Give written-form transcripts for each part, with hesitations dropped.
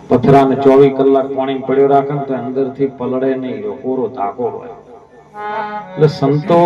પથરાને 24 કલાક પાણી પડ્યો રાખે ને તો અંદરથી પલળે નહીં, કોરો ધાકો હોય. એટલે સંતો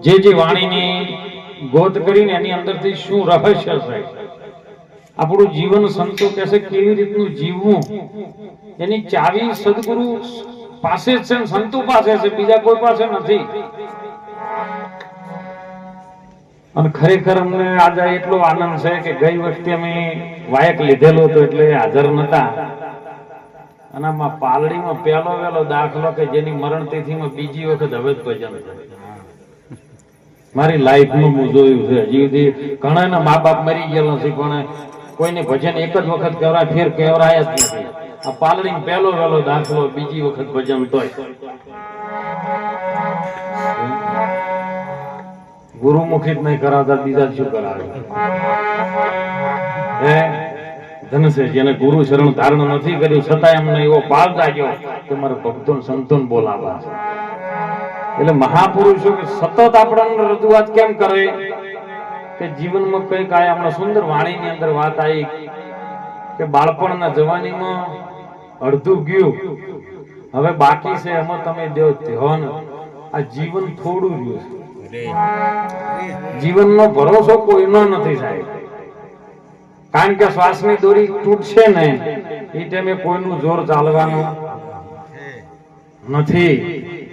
જે વાણીની ગોત કરીને એની અંદરથી શું રહસ્ય છે, આપણું જીવન સંતો કહેશે કેવી રીતનું જીવવું, એની ચાવી સદગુરુ પાસે જ છે, સંતો પાસે છે, બીજા કોઈ પાસે નથી. અને ખરેખર અમને આજે એટલો આનંદ છે કે ગઈ વખતે અમે વાયક લીધેલો હતો એટલે હાજર નતા, અને આમાં પાલડીમાં પહેલો વહેલો દાખલો કે જેની મરણ તિથિમાં બીજી વખત હવે જ ભજન મારી લાઈફમાં હું જોયું છે. હજી સુધી ઘણાના મા બાપ મરી ગયેલો નથી, પણ કોઈને ભજન એક જ વખત કહેવાય, ફેર કહેવાય જ નથી. આ પાલડીમાં પહેલો વહેલો દાખલો, બીજી વખત ભજન તોય ગુરુમુખી જ નહીં કરાવતા, બીજા શું કરાવે? ધન છે જેને ગુરુ શરણ ધારણ નથી કર્યું, છતાં એમને એવો પાલ જાગ્યો કે મારે ભક્તો સંતોન બોલાવા છે. એટલે મહાપુરુષો સતત આપણને રજૂઆત કેમ કરે કે જીવનમાં કઈક આ હમણાં સુંદર વાણીની અંદર વાત આવી કે બાળપણના જવાનીમાં અડધું ગયું, હવે બાકી છે એમાં તમે દેવ ધ્યાન. આ જીવન થોડું રહ્યું છે, જીવનનો ભરોસો કોઈનો નથી સાહેબ. કારણ કે શ્વાસની દોરી તૂટશે ને એ ટાઈમે કોઈનું જોર ચાલવાનું નથી.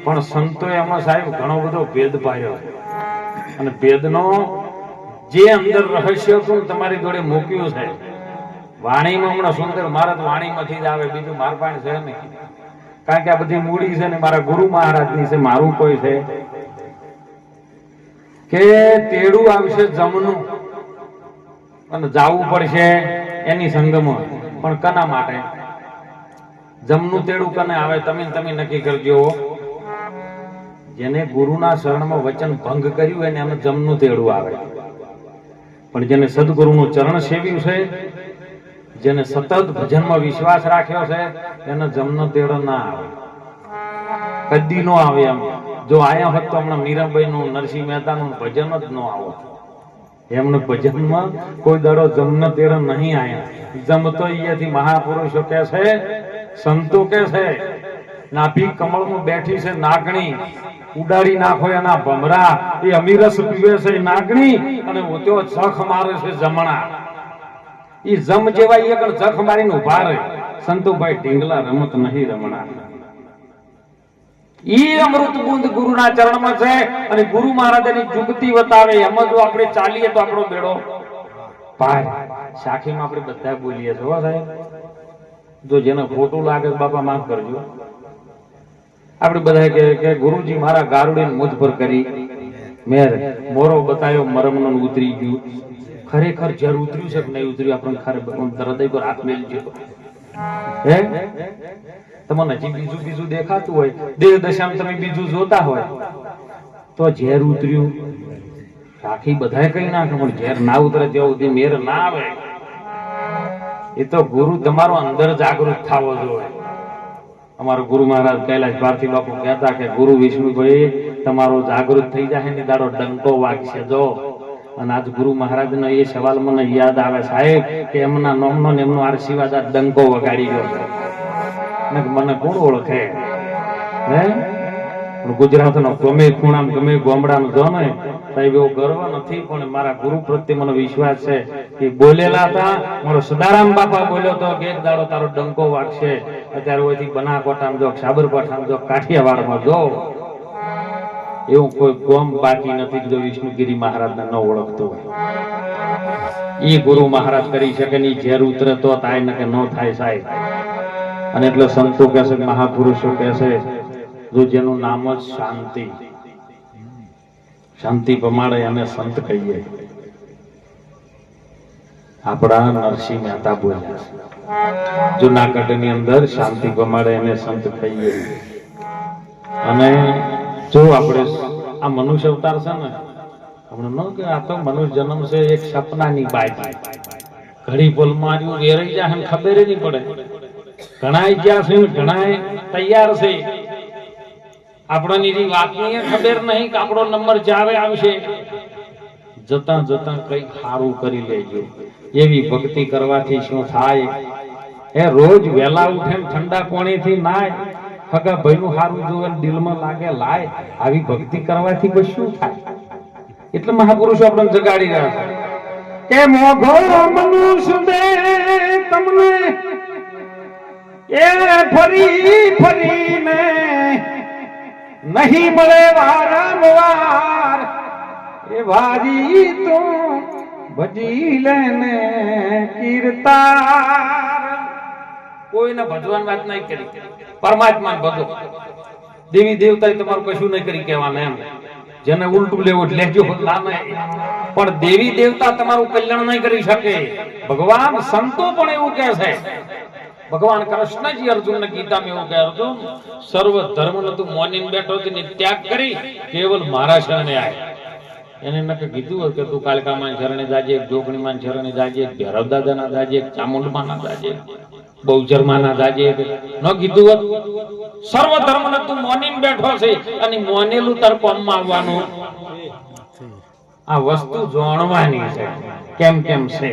પણ સંતો એમાં સાહેબ ઘણો બધો ભેદ પાડ્યો, અને ભેદનો જે અંદર રહસ્ય હતું તમારી જોડે મૂક્યું છે વાણીમાં. હમણાં સુંદર મારા વાણીમાંથી જ આવે, બીજું માર પાસે છે નહીં. કારણ કે આ બધી મૂડી છે ને મારા ગુરુ મહારાજની છે, મારું કોઈ છે કે તેડું આવશે જમનું અને જાવું પડશે એની સંગમાં. પણ કના માટે જમનું તેડું કને આવે? તમે નક્કી કરજો. જેને ગુરુના શરણમાં વચન ભંગ કર્યું હોય ને એને જમનું તેડું આવે. પણ જેને સદગુરુનું ચરણ સેવ્યું છે, જેને સતત ભજનમાં વિશ્વાસ રાખ્યો છે, એને જમનો તેડો ના આવે, કદી નો આવે. એમ જો આયા હોત તો હમણાં મીરાબાઈ નું, નરસિંહ મહેતા નું ભજન જ ન આવો. એમને ભજનમાં કોઈ દડો જમનો તેડો નહીં આયા. જમતો અહીંયાથી મહાપુરુષો કે છે, સંતો કે છે, નાભી કમળમાં બેઠી છે નાગણી, ઉડાડી નાખો એના ભમરા, એ અમીરસ પીવે છે નાગણી, અને ઉત્યો જખ મારે છે જમણા. એ જમ જેવા એક જખ મારીને ઉભા રહે. સંતોભાઈ ઢીંગલા રમત નહીં રમણા. ઈ અમૃત બુંદ ગુરુના ચરણમાં છે, અને ગુરુ મહારાજની જુગતી બતાવે. એમાં જો આપણે ચાલીએ તો આપણો બેડો પાર. સાખીમાં આપણે બધા બોલીએ છો સાહેબ. જો જેને ખોટું લાગે બાપા માફ કરજો. આપણે બધા કે ગુરુજી મારા ગારુડીને મુજ પર કરી મેર, મોરો બતાવ્યો મરમનો ઉતરી ગયું. ખરેખર જર ઉતર્યું છે કે નહીં ઉતર્યું આપણને ખરેખર હૃદય પર હાથ મેલજો. હે તમને હજી બીજું દેખાતું હોય, દેહ દશામાં તમે બીજું જોતા હોય તો ઝેર ઉતર્યું રાખી બધાય કઈ નાખે, પણ ઝેર ના ઉતરે ત્યાં સુધી મેર ના આવે. એ તો ગુરુ તમારો અંદર જાગૃત થવો જોઈએ. અમારો ગુરુ મહારાજ કૈલાશ ભારતી બાપુ કહેતા કે ગુરુ વિષ્ણુભાઈ તમારો જાગૃત થઈ જાય ને દાડો ડંકો વાગશે જો. અને આજ ગુરુ મહારાજ નો એ સવાલ મને યાદ આવે સાહેબ કે એમના નામનો ને એમનો આશીર્વાદ આ ડંકો વગાડી ગયો છે. મને કોણ ઓળખે? હે ગુજરાતનો ગમે ખૂણામ ગમે ગામડામાં જો ને સાહેબ એવો ગર્વ નથી, પણ મારા ગુરુ પ્રત્યે મને વિશ્વાસ છે કે બોલેલા હતા. મારો સદારામ બાપા બોલ્યો હતો કે એક દાડો તારો ડંકો વાગશે. અત્યારે ઓયથી બનાસકાંઠામાં જો, સાબરકાંઠામાં જો, કાઠિયાવાડમાં જો, એવું કોઈ ગોમ બાકી નથી જો વિષ્ણુગીરી મહારાજને ન ઓળખતો હોય. ઈ ગુરુ મહારાજ કરી શકે ને ઝેર ઉતરે તો થાય ને કે ન થાય સાહેબ. અને એટલે સંતો કહેશે, મહાપુરુષો કહેશે, જો જેનું નામ જ શાંતિ, શાંતિ પમાડે અને સંત કહીએ. આપણા નરસિંહ મહેતા બોલ્યા જુનાગઢ ની અંદર, શાંતિ પમાડે અને સંત કહીએ. અને જો આપણે આ મનુષ્ય અવતાર છે ને, હમણાં ન કે આ તો મનુષ્ય જન્મ છે એક સપનાની બાજી. ઘડી બોલમાં આવ્યું વેરાઈ જાય ખબર નહીં પડે. ઘણાય ગયા છે, ઘણાય તૈયાર છે. આપણને વાતની ખબર નહીં કે આપણો નંબર જાવે આવશે. જતા જતા કઈક સારું કરી લેજો. એવી ભક્તિ કરવાથી શું થાય એ રોજ વહેલા ઉઠે ને ઠંડા પાણીથી નાય, હગા ભાઈનું સારું જોવે ને દિલમાં લાગે લાય, આવી ભક્તિ કરવાથી કોઈ શું થાય? એટલે મહાપુરુષો આપણને જગાડી રહ્યા છે કે મોઘો મનુષ્ય દે તમને એ ફરી ફરીને નહીં મળે વારંવાર, એ વારી તો ભજી લેને કીર્તાર. કોઈને ભજવાની વાત નહીં કરી, પરમાત્માને ભજો. દેવી દેવતા તમારું કશું નહીં કરી કહેવાનું એમ, જેને ઉલટું લેવું લેજો ના નહીં, પણ દેવી દેવતા તમારું કલ્યાણ નહીં કરી શકે. ભગવાન સંતો પણ એવું કહે છે, ભગવાન કૃષ્ણજી અર્જુનને ગીતામાં એવું કહે, અર્જુન સર્વ ધર્મનો તું મોનીને બેઠો તેને ત્યાગ કરી કેવલ મારા શરણે આય. એને નકે કીધું હોય કે તું કાળકામાં શરણે જાજે, જોગણીમાં શરણે જાજે, ભૈરવ દાદાના જાજે, ચામુંડમાના જાજે, બહુચરમાના જાજે, ન કીધું હોત. સર્વ ધર્મને તું મોનીને બેઠો છે અને મોનેલું તાર કોમમાં આવવાનું. આ વસ્તુ જાણવાની છે, કેમ કેમ છે.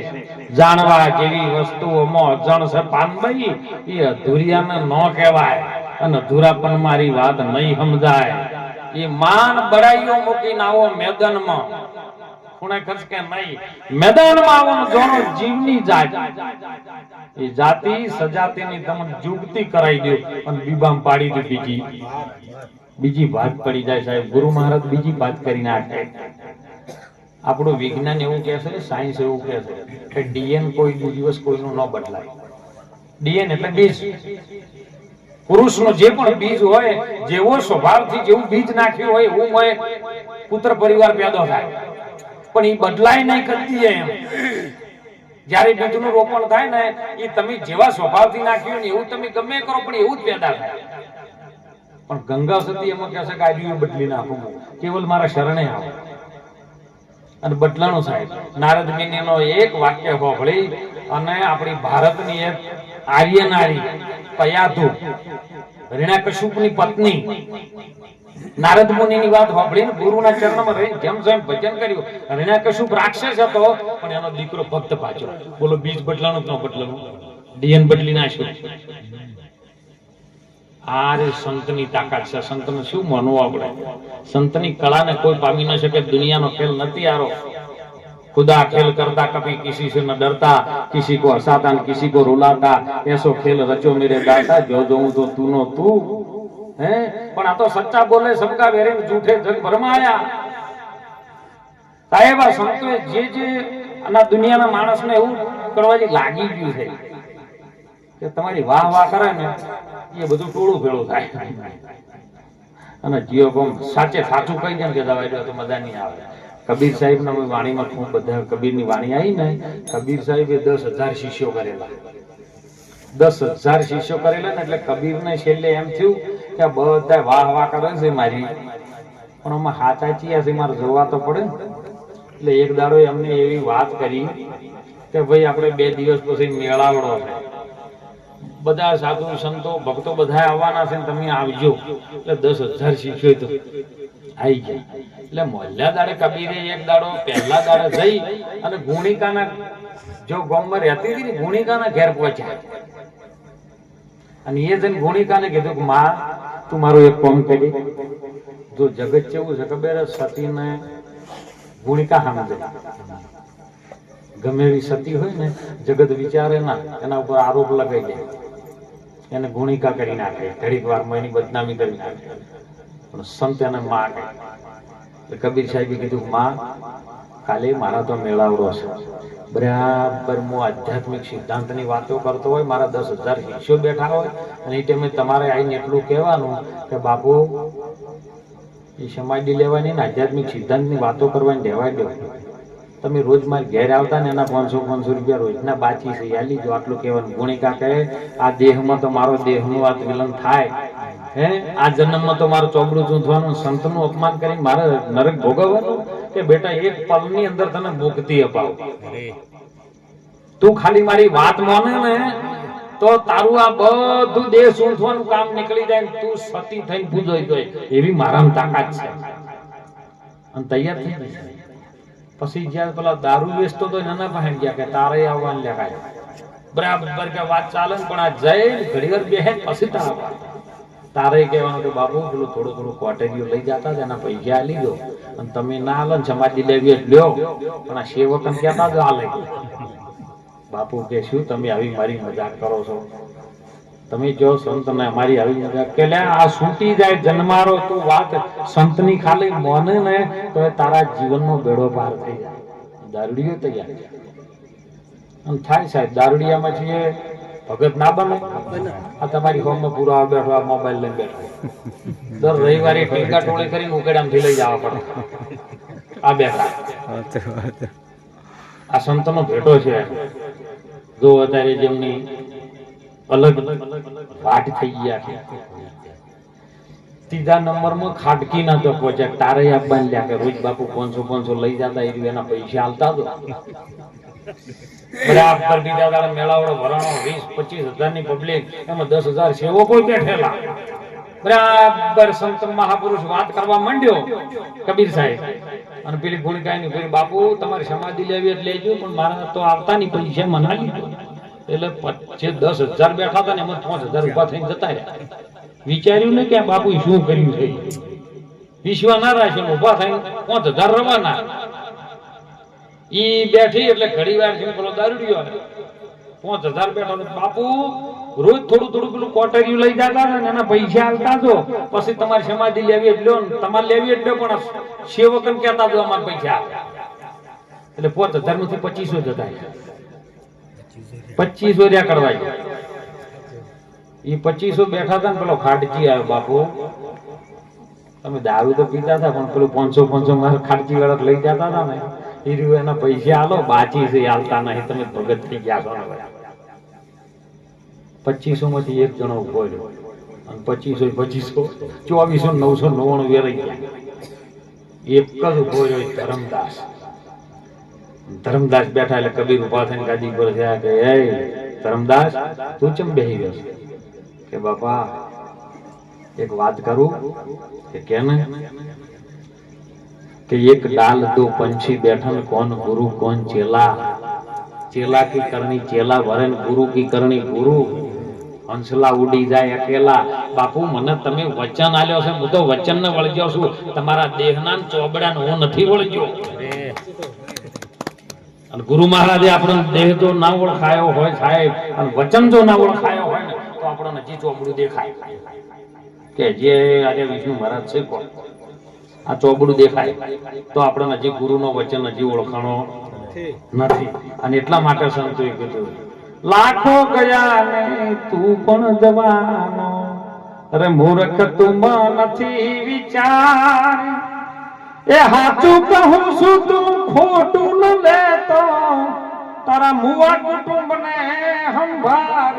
જાણવા જેવી વસ્તુઓમાં અજણ છે પાનભાઈ, એ અધૂરિયાને ન કહેવાય અને અધૂરાપન મારી વાત નહીં સમજાય. એ માન બડાઈઓ મૂકીને આવો મેદાનમાં, ખૂણે ખસકે નહીં, મેદાનમાં આવવાનું જોણો જીવની જાત. એ જાતિ સજાતિની તમને જુગતી કરાવી દો અને બીબામ પાડી દો. બીજી વાત પડી જાય સાહેબ. ગુરુ મહારાજ બીજી વાત કરી નાખે. આપણું વિજ્ઞાન એવું કહે છે, સાયન્સ એવું કહે છે કે ડીએન કોઈ દિવસ કોઈનું ન બદલાય. ડીએન એટલે બીજ. પુરુષનું જે પણ બીજ હોય, જેવો સ્વભાવથી જેવું બીજ નાખ્યું હોય એવું હોય, પુત્ર પરિવાર પેદો થાય, પણ એ બદલાય નહીં કરતી એમ. જયારે બીજનું રોપણ થાય ને, એ તમે જેવા સ્વભાવથી નાખ્યું ને એવું તમે ગમે કરો પણ એવું જ પેદા થાય. પણ ગંગા સતી એમાં કહે છે કે આ બદલી નાખું, કેવલ મારા શરણે આવો અને બદલાણું સાહેબ. નારદ મુનિનો એક વાક્ય સાંભળી અને આપણી ભારતની એક આર્ય નારી પયાધુ, હિરણ્યકશિપુની પત્ની, નારદ મુનિની વાત સાંભળીને ગુરુના ચરણમાં રહીને જેમ જેમ ભજન કર્યું. હિરણ્યકશિપ રાક્ષસ હતો પણ એનો દીકરો ભક્ત પાછો. બોલો, બીજ બદલાણું ન બદલાણું? ડીએન બદલી નાખ્યું. આ રે સંતની તાકાત છે. સંતને શું માનવું આપણે? સંતની કળાને કોઈ પામી ન શકે. દુનિયાનો ખેલ નથી આરો. खुदा खेल करता कभी किसी से न डरता, किसी को हंसाता किसी को रुलाता, ऐसो खेल रचो मेरे दाता, जो दूं तो तू नो तू है. પણ આ તો સચ્ચા બોલે સબકા વેરે જૂઠે જગ ભરમાયા. સાહેબા સંતોએ જે આના દુનિયાના માણસને એવું કરવાથી લાગી ગયું છે કે તમારી વાહ વાહ કરે ને એ બધું ટોળું ભેળું થાય. અને જીઓ કોમ સાચે સાચું કહી દે કે દવાઈ દો તો મજા નહીં આવે. કબીર સાહેબ ના વાણીમાં ખૂબ બધા કબીરની વાણી આવી ને, કબીર સાહેબે 10,000 શિષ્યો કરેલા. 10,000 શિષ્યો કરેલા ને એટલે કબીરને છેલ્લે એમ થયું કે બધા વાહ વાહ કરે છે મારી, પણ આમાં હાચા ચિયા છે મારે જોવા તો પડે ને. એટલે એક દાડો એમને એવી વાત કરી કે ભાઈ આપણે 2 દિવસ પછી મેળાવડો છે, બધા સાધુ સંતો ભક્તો બધા આવવાના છે, તમે આવજો. એટલે 10,000 શિષ્યો તો આવી ગયા. એટલે મોહલ્લા દાડે કબીરે એક દાડો પહેલા દાડે જઈ અને ગુણિકાના જો ગામમાં રહેતી હતી ને ગુણિકાના ઘેર પહોંચ્યા. અને એ જઈને ગુણિકાને કીધું કે માં તું મારું એક કામ કરી. જો જગત કેવું છે ખબર, સતીને ગુણિકા સમજે. ગમે એવી સતી હોય ને જગત વિચારે ના, એના ઉપર આરોપ લગાઈ દે, એને ગુણિકા કરી નાખે, ઘડીક વારમાં એની બદનામી કરી નાખે. પણ સંત એને માં કહે. કબીર સાહેબે કીધું માં કાલે મારા તો મેળાવડો છે, બરાબર હું આધ્યાત્મિક સિદ્ધાંતની વાતો કરતો હોય, મારા 10,000 શિષ્યો બેઠા હોય અને એ ટાઈમે તમારે આવીને એટલું કહેવાનું કે બાપુ એ સમાધિ લેવાની ને આધ્યાત્મિક સિદ્ધાંતની વાતો કરવાની રહેવાય દો. તમે રોજ મારે ઘેર આવતા ને એના 500 રૂપિયા રોજના બાકી છે યાલી જો. આટલું કહેવાનું. ગુણિકા કહે આ દેહમાં તો મારો દેહનું આ વિલન થાય હે, આ જન્મમાં તો મારું ચોબડું ચૂંથવાનું, સંતનું અપમાન કરી મારે નરક ભોગવવાનું કે બેટા એક પલની અંદર તને મુક્તિ અપાવ. તું ખાલી મારી વાત માને ને તો તારું આ બધું દેહ ચૂંથવાનું કામ નીકળી જાય, તું સતી થઈને પૂજોઈ ગઈ. એવી મારામાં તાકાત છે. અને તૈયાર થઈ ગઈ. પછી જયારે પેલા દારૂ વેચતો તો એના પાસે ગયા કે તારે આવવાનું લેખાય. બરાબર કે વાત ચાલે ને પણ આ જઈ ઘડી વાર બેહે પછી તારે કહેવાનું કે બાપુ પેલું થોડું થોડું કોટેરીઓ લઈ જતા એના પૈસા આલી દો અને તમે ના આલો ને સમાધિ લેવી લ્યો પણ આ સેવક કહેતા જ આલે. બાપુ કે શું તમે આવી મારી મજાક કરો છો? તમે જો સંત ને અમારી આવી મજાક કે લે આ છૂટી જાય જન્મારો તું વાત સંતની ખાલી મોને ને તો તારા જીવનનો બેડો પાર થઈ જાય. દારૂડિયો તૈયાર અને થાય સાહેબ દારૂડિયામાં છીએ ભગત ના બને. આ તમારી હોમમાં પૂરો આવે બેઠો આ મોબાઈલ લઈને બેઠો દર રવિવારે ટીકા ટોળી કરીને ઉકેડામથી લઈ જવા પડે. આ બેઠા આ સંતનો ભેટો છે. જો અત્યારે જેમની અલગ વાટ થઈ ગયા છે. ત્રીજા નંબરમાં ખાટકી ના તો પહોંચે તારે આપવાની લ્યા કે રોજ બાપુ 500 લઈ જતા એના પૈસા આલતા દો. બરાબર બીજા દાડે મેળાવડો ભરાણો 20-25 હજારની પબ્લિક એમાં 10,000 સેવકો બેઠેલા. બરાબર સંત મહાપુરુષ વાત કરવા માંડ્યો કબીર સાહેબ અને પેલી ગુણગાયની પેલી બાપુ તમારી સમાધિ લેવી એટલે લેજો પણ મારા તો આવતા નહીં પૈસા મના લીધો. એટલે 10,000 બેઠા હતા ને એમાં 5,000 ઉભા થઈને જતા રહ્યા. વિચાર્યું ને કે આ બાપુ શું કર્યું છે? વિશ્વ ના રાખ્યો ઉભા થઈને 5,000 રવાના. ઈ બેઠી એટલે ઘડી વાર છે પેલો દારૂડિયો 5,000 બેઠા. બાપુ રોજ થોડું થોડું પેલું કોટરિયું લઈ જતા ને એના પૈસા આલતા જો પછી તમારી સમાધિ લેવી એટલે તમારે લેવી એટલે પણ સેવકન કહેતા જો અમારે પૈસા એટલે 5,000 માંથી 2,500 જતા 2,500 રહ્યા કરવા. એ 2,500 બેઠા હતા ને પેલો ખાટજી આવ્યો. બાપુ તમે દારૂ તો પીતા હતા પણ પેલું 500 મારે ખાટજી વાળા લઈ જતા હતા ને એના પૈસા આલો બાચી છે આલતા નહીં તમે ભગત થઈ ગયા છો. 2,500 માંથી એક જણો ઉભો રહ્યો અને 2,500 24,999 વેરાઈ ગયા. એક જ ઉભો રહ્યો ધરમદાસ. ધરમદાસ બેઠા એટલે કબીર ઉભા થઈને ગાદી પર થયા કે એ ધરમદાસ તું ચમ બેહી ગયો કે બાપા એક વાત કરું કે ને कि एक डाल दो पंछी बैठन कौन गुरु कौन चेला. चेला की करनी चेला भरन गुरु की करनी गुरु. हंसला उड़ी जाए अकेला. बापू મને તમે વચન આલ્યો છે હું તો વચન ને વળગ્યો છું. તમારા દેહના ચોબડા હું નથી વળગ્યો. અને ગુરુ મહારાજે આપણો દેહ તો ના ઓળખાયો હોય સાહેબ અને વચન જો ના ઓળખાયો હોય ને તો આપણો નજી ચોબડું દેખાય કે જે આજે વિષ્ણુ મહારાજ છે કોણ આ ચોબડું દેખાય તો આપણે હજી ગુરુનો વચન હજી ઓળખાણો નથી. અને એટલા માટે સંતોએ કીધું લાખો ગયા ને તું પણ જવાનો. અરે મૂર્ખ તું નથી વિચાર. એ હાચું કહું છું તું ખોટું ન લેતો. તારા મુવા કુટુંબને સંભાળ.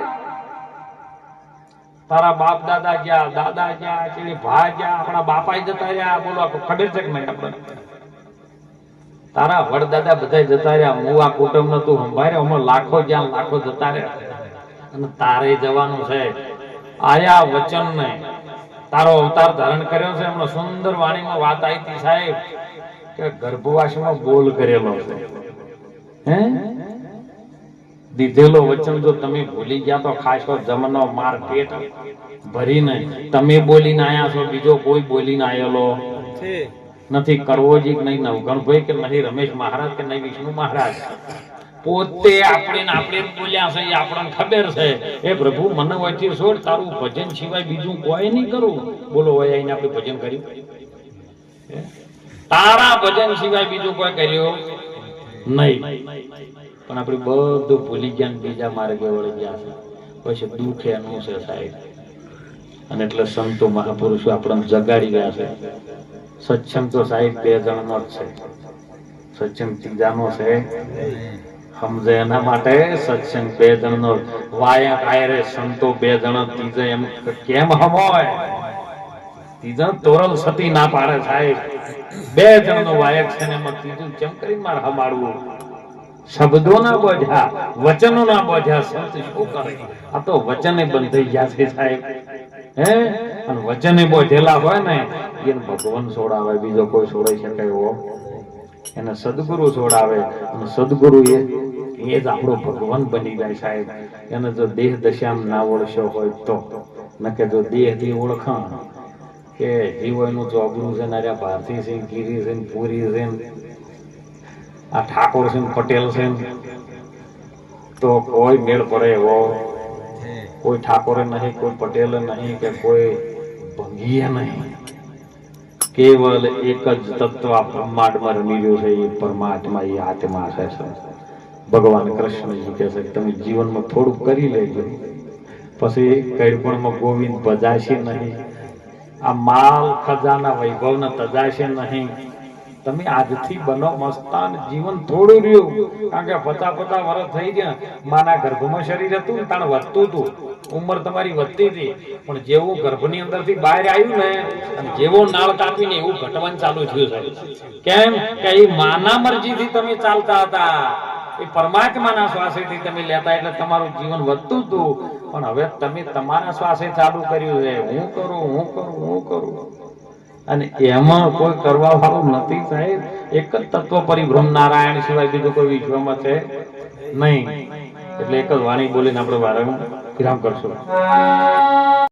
તારા બાપ દાદા ગયા દાદા ગયા ચીડી ભા ગયા આપણા બાપા જતા રહ્યા. બોલો ખબર છે કે નહીં? આપણે તારા વડદાદા બધા જતા રહ્યા. મુવા કુટુંબ નું તું સંભાળે હમણાં લાખો જ્યાં લાખો જતા રહ્યા અને તારે જવાનું છે. આયા વચન ને તારો અવતાર ધારણ કર્યો છે. હમણાં સુંદર વાણીમાં વાત આવી હતી સાહેબ કે ગર્ભવાસમાં બોલ કરેલો છે. હે દીધેલો વચન જો તમે ભૂલી ગયા તો ખાસ જમનો માર પેટ ભરીને તમે બોલીને આયા છો. બીજો કોઈ બોલીને આયેલો નથી. કરવોજી કે નહીં નવગણભાઈ કે નહીં રમેશ મહારાજ કે નહીં વિષ્ણુ મહારાજ પોતે આપણે બોલ્યા છે એ આપણને ખબર છે. એ પ્રભુ મને વચ્ચે છોડ તારું ભજન સિવાય બીજું કોઈ નહીં કરું. બોલો હોય આઈને આપણે ભજન કર્યું? તારા ભજન સિવાય બીજું કોઈ કર્યું નહીં. પણ આપણે બધું ભૂલી ગયા બીજા માર્ગે વળી ગયા છે. પછી દુઃખ એનું છે સાહેબ. અને એટલે સંતો મહાપુરુષો આપણને જગાડી ગયા છે. સત્સંગ તો સાહેબ 2 જણનો જ છે. સત્સંગ ત્રીજાનો છે સમજે એના માટે સત્સંગ 2 જણનો. વાયા કાયરે સંતો 2 જણ ત્રીજે એમ કેમ હમોય? ત્રીજો તોરલ સતી ના પાડે સાહેબ. 2 જણનો વાયક છે ને એમાં ત્રીજું કેમ કરી માર હમાડવું? શબ્દો ના બોધ્યા વચનો ના બોધ્યા સંત શું કરે? આ તો વચને બંધાઈ ગયા છે સાહેબ. હે અને વચને બોધેલા હોય ને એને ભગવાન છોડાવે. બીજો કોઈ છોડાઈ શકે એવો એને સદગુરુ છોડાવે. અને સદગુરુ એ એ જ આપણો ભગવાન બની જાય સાહેબ. એને જો દેહ દશામાં ના ઓળખ્યો હોય તો, નકે જો દેહથી ઓળખાણ કે જીવનનું ચોગડું છે ને, આ ભારતી છે, ગીરી છે, પૂરી છે, આ ઠાકોર છે, પટેલ છે, તો કોઈ મેળ પડે એવો કોઈ ઠાકોરે નહીં, કોઈ પટેલે નહીં, કે કોઈ ભંગીએ નહીં. કેવલ એક જ તત્વ આ બ્રહ્માંડમાં રમી રહ્યો છે, એ પરમાત્મા, એ આત્મા છે. ભગવાન કૃષ્ણજી કહે છે કે તમે જીવનમાં થોડુંક કરી લેજો, પછી કઈપણમાં ગોવિંદ ભજાશે નહીં, આ માલ ખજાના વૈભવને તજાશે નહીં. તમે આજથી બનો મસ્તાન, જીવન થોડું રહ્યું. કારણ કે 50 વર્ષ થઈ ગયા, માના ગર્ભમાં શરીર હતું ને તાણ વધતું હતું, ઉંમર તમારી વધતી હતી, પણ જેવું ગર્ભની અંદરથી બહાર આવ્યું ને, અને જેવો નાળ કાપીને એવું ઘટવાનું ચાલુ થયું છે. કેમ કે એ માના મરજીથી તમે ચાલતા હતા, એ પરમાત્માના શ્વાસેથી તમે લેતા, એટલે તમારું જીવન વધતું હતું. પણ હવે તમે તમારા શ્વાસે ચાલુ કર્યું છે, હું કરું, હું કરું, હું કરું, અને એમાં કોઈ કરવા વાળું નથી સાહેબ. એક જ તત્વ પરિબ્રહ્મ નારાયણ સિવાય બીજું કોઈ વિશ્વમાં છે નહીં. એટલે એક જ વાણી બોલીને આપણે વિરામ કરશું.